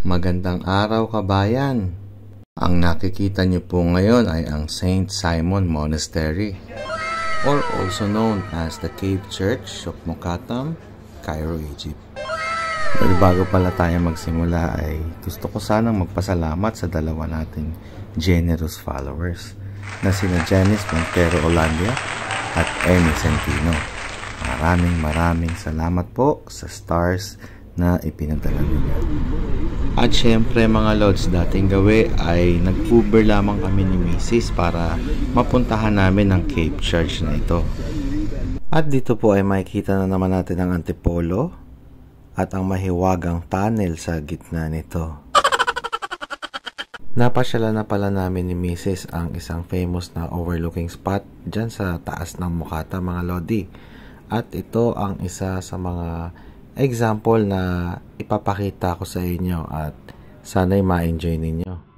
Magandang araw kabayan! Ang nakikita niyo po ngayon ay ang St. Simon Monastery or also known as the Cave Church of Mokattam, Cairo, Egypt. Pero bago pala tayo magsimula ay gusto ko sanang magpasalamat sa dalawa nating generous followers na sina Janice Montero Olandia at Emmy Centino. Maraming salamat po sa stars na ipinadala niyo. At syempre mga Lods, dating gawi ay nag-Uber lamang kami ni Mrs. para mapuntahan namin ang Cave Church na ito. At dito po ay makikita na naman natin ang Antipolo at ang mahiwagang tunnel sa gitna nito. Napasyala na pala namin ni Mrs. ang isang famous na overlooking spot dyan sa taas ng Mokattam mga Lodi. At ito ang isa sa mga example na ipapakita ko sa inyo at sana'y ma-enjoy ninyo.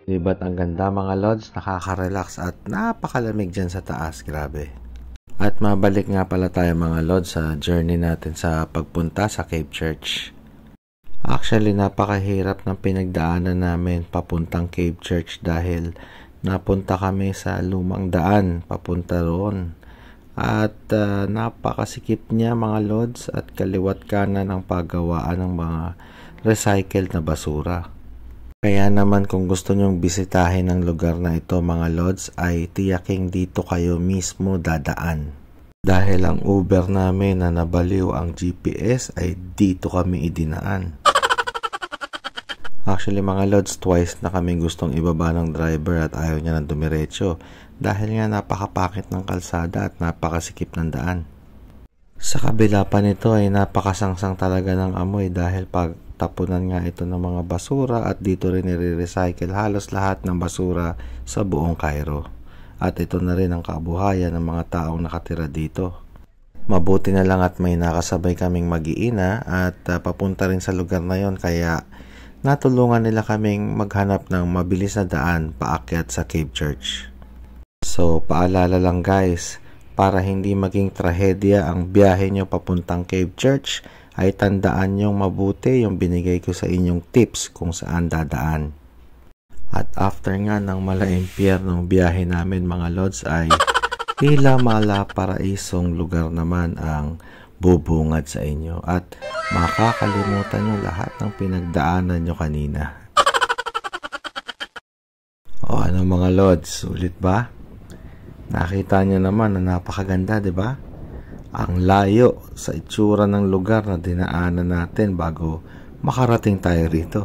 Diba't ang ganda mga Lods, nakaka-relax at napakalamig dyan sa taas, grabe. At mabalik nga pala tayo mga Lods sa journey natin sa pagpunta sa Cave Church. Actually, napakahirap ng pinagdaanan namin papuntang Cave Church dahil napunta kami sa lumang daan papunta roon. At napakasikip niya mga Lods at kaliwat kanan ang paggawaan ng mga recycled na basura. Kaya naman kung gusto nyong bisitahin ang lugar na ito mga Lods ay tiyaking dito kayo mismo dadaan. Dahil ang Uber namin na nabaliw ang GPS ay dito kami idinaan. Actually mga Lods, twice na kami gustong ibaba ng driver at ayaw niya ng dumiretso dahil nga napakapakit ng kalsada at napakasikip ng daan. Sa kabila pa nito ay napakasangsang talaga ng amoy dahil pag tapunan nga ito ng mga basura at dito rin nire-recycle halos lahat ng basura sa buong Cairo. At ito na rin ang kabuhayan ng mga taong nakatira dito. Mabuti na lang at may nakasabay kaming mag-iina at papunta rin sa lugar na yon kaya natulungan nila kaming maghanap ng mabilis na daan paakyat sa Cave Church. So paalala lang guys, para hindi maging trahedya ang biyahe nyo papuntang Cave Church, ay tandaan nyong mabuti yung binigay ko sa inyong tips kung saan dadaan. At after nga ng mala-impyer ng biyahe namin mga Lods ay tila mala-paraisong lugar naman ang bubungad sa inyo at makakalimutan nyo lahat ng pinagdaanan nyo kanina. O ano mga Lods, sulit ba? Nakita nyo naman na napakaganda, di ba? Ang layo sa itsura ng lugar na dinaanan natin bago makarating tayo rito.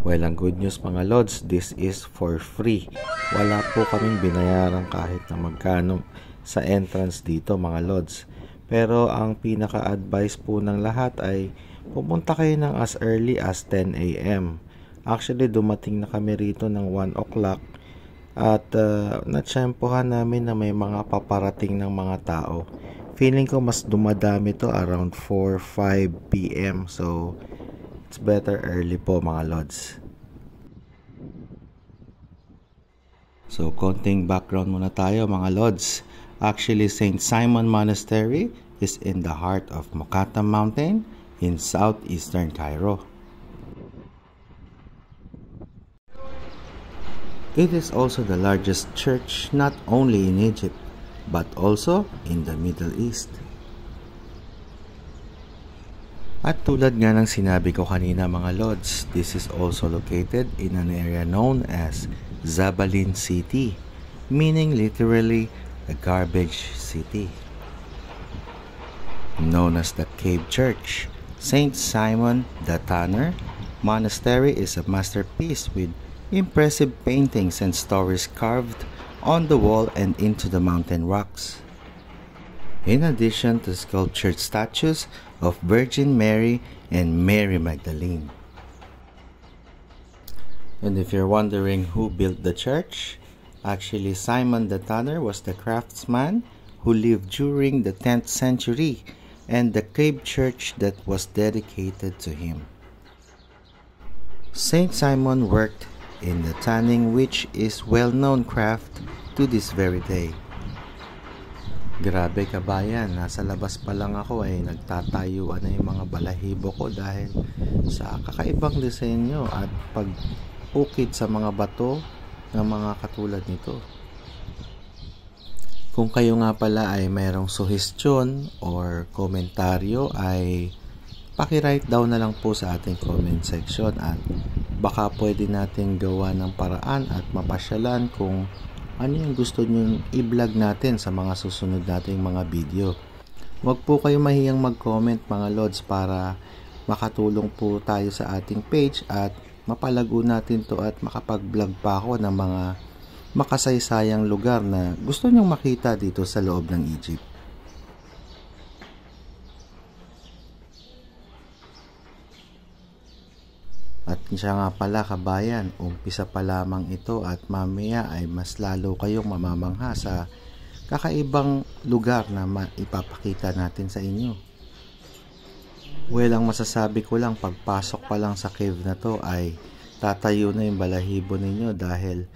Well, ang good news mga Lods, this is for free. Wala po kaming binayaran kahit na magkano sa entrance dito mga Lods. Pero ang pinaka-advice po ng lahat ay pumunta kayo ng as early as 10 AM. Actually, dumating na kami rito ng 1 o'clock at natsyempohan namin na may mga paparating ng mga tao. Feeling ko mas dumadami to around 4-5 PM. So, it's better early po mga Lods. So, konting background muna tayo mga Lods. Actually, St. Simon Monastery is in the heart of Mokattam Mountain in southeastern Cairo. It is also the largest church not only in Egypt but also in the Middle East. At tulad nga ng sinabi ko kanina mga Lods, this is also located in an area known as Zabalin City, meaning literally a garbage city. Known as the Cave Church, St. Simon the Tanner Monastery is a masterpiece with impressive paintings and stories carved on the wall and into the mountain rocks. In addition to sculptured statues of Virgin Mary and Mary Magdalene. And if you're wondering who built the church, actually Simon the Tanner was the craftsman who lived during the 10th century and the cave church that was dedicated to him. Saint Simon worked in the tanning, which is well-known craft to this very day. Grabe kabayan, nasa labas pa lang ako ay nagtatayuan na yung mga balahibo ko dahil sa kakaibang disenyo at pag-ukit sa mga bato ng mga katulad nito. Kung kayo nga pala ay mayroong suhestyon or komentaryo ay paki-write down na lang po sa ating comment section at baka pwede natin gawa ng paraan at mapasyalan kung ano yung gusto nyo i-vlog natin sa mga susunod nating mga video. Huwag po kayo mahiyang mag-comment mga lods para makatulong po tayo sa ating page at mapalago natin to at makapag-vlog pa ako ng mga makasaysayang lugar na gusto nyong makita dito sa loob ng Egypt. At siya nga pala kabayan, umpisa pa lamang ito at mamaya ay mas lalo kayong mamamangha sa kakaibang lugar na ipapakita natin sa inyo. Well, ang masasabi ko lang, pagpasok pa lang sa cave na to ay tatayo na yung balahibo ninyo dahil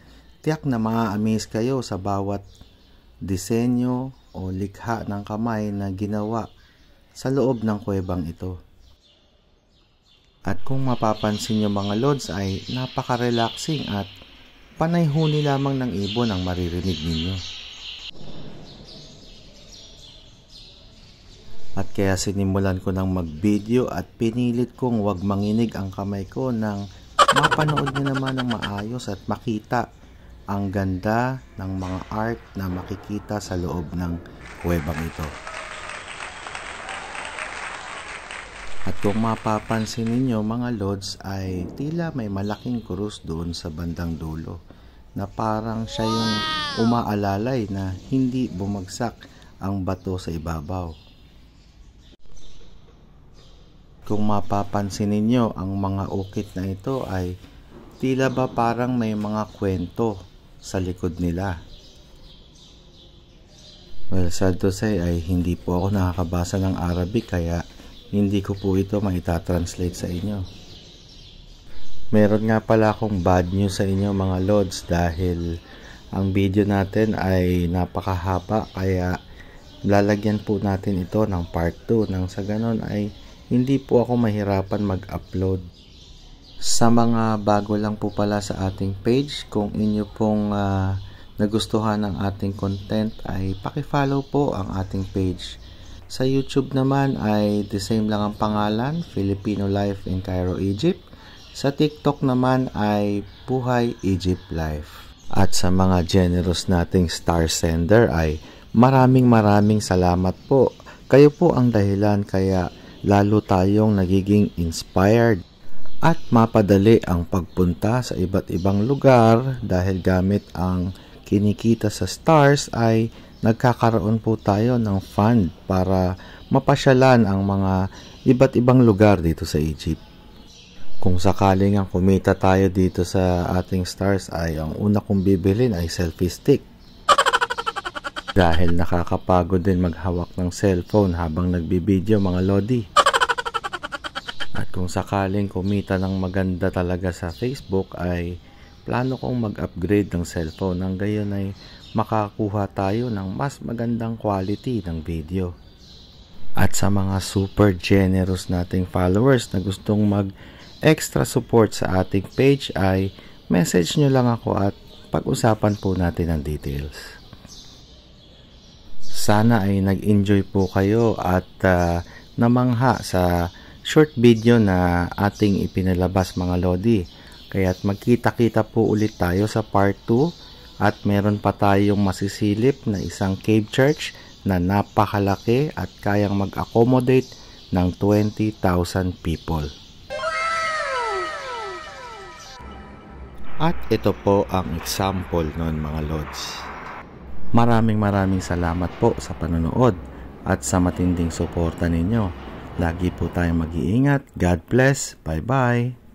tiyak na maa-amaze kayo sa bawat disenyo o likha ng kamay na ginawa sa loob ng kuwebang ito. At kung mapapansin nyo mga lods ay napaka-relaxing at panay huni lamang ng ibon ang maririnig ninyo. At kaya sinimulan ko ng mag-video at pinilit kong wag manginig ang kamay ko nang mapanood nyo naman ng maayos at makita ang ganda ng mga art na makikita sa loob ng kuwebang ito. At kung mapapansin ninyo mga lods ay tila may malaking krus doon sa bandang dulo na parang siya yung umaalalay na hindi bumagsak ang bato sa ibabaw. Kung mapapansin ninyo ang mga ukit na ito ay tila ba parang may mga kwento sa likod nila. Well, sad to say ay hindi po ako nakakabasa ng Arabic kaya hindi ko po ito maita-translate sa inyo. Meron nga pala akong bad news sa inyo mga lods dahil ang video natin ay napakahaba kaya lalagyan po natin ito ng part 2 nang sa ganon ay hindi po ako mahirapan mag-upload. Sa mga bago lang po pala sa ating page, kung inyo pong nagustuhan ang ating content ay paki-follow po ang ating page. Sa YouTube naman ay the same lang ang pangalan, Filipino Life in Cairo, Egypt. Sa TikTok naman ay Buhay Egypt Life. At sa mga generous nating star sender ay maraming salamat po. Kayo po ang dahilan kaya lalo tayong nagiging inspired at mapadali ang pagpunta sa iba't ibang lugar dahil gamit ang kinikita sa stars ay nagkakaroon po tayo ng fund para mapasyalan ang mga iba't ibang lugar dito sa Egypt. Kung sakaling ang kumita tayo dito sa ating stars ay ang una kong bibilin ay selfie stick. Dahil nakakapagod din maghawak ng cellphone habang nagbibideo mga lodi. At kung sakaling kumita ng maganda talaga sa Facebook ay plano kong mag-upgrade ng cellphone nang gayon ay makakuha tayo ng mas magandang quality ng video. At sa mga super generous nating followers na gustong mag-extra support sa ating page ay message nyo lang ako at pag-usapan po natin ang details. Sana ay nag-enjoy po kayo at namangha sa short video na ating ipinalabas mga lodi. Kaya't magkita-kita po ulit tayo sa part 2 at meron pa tayong masisilip na isang cave church na napakalaki at kayang mag-accommodate ng 20,000 people. At ito po ang example nun mga lods. Maraming salamat po sa panonood at sa matinding suporta ninyo. Lagi po tayong mag-iingat. God bless. Bye-bye.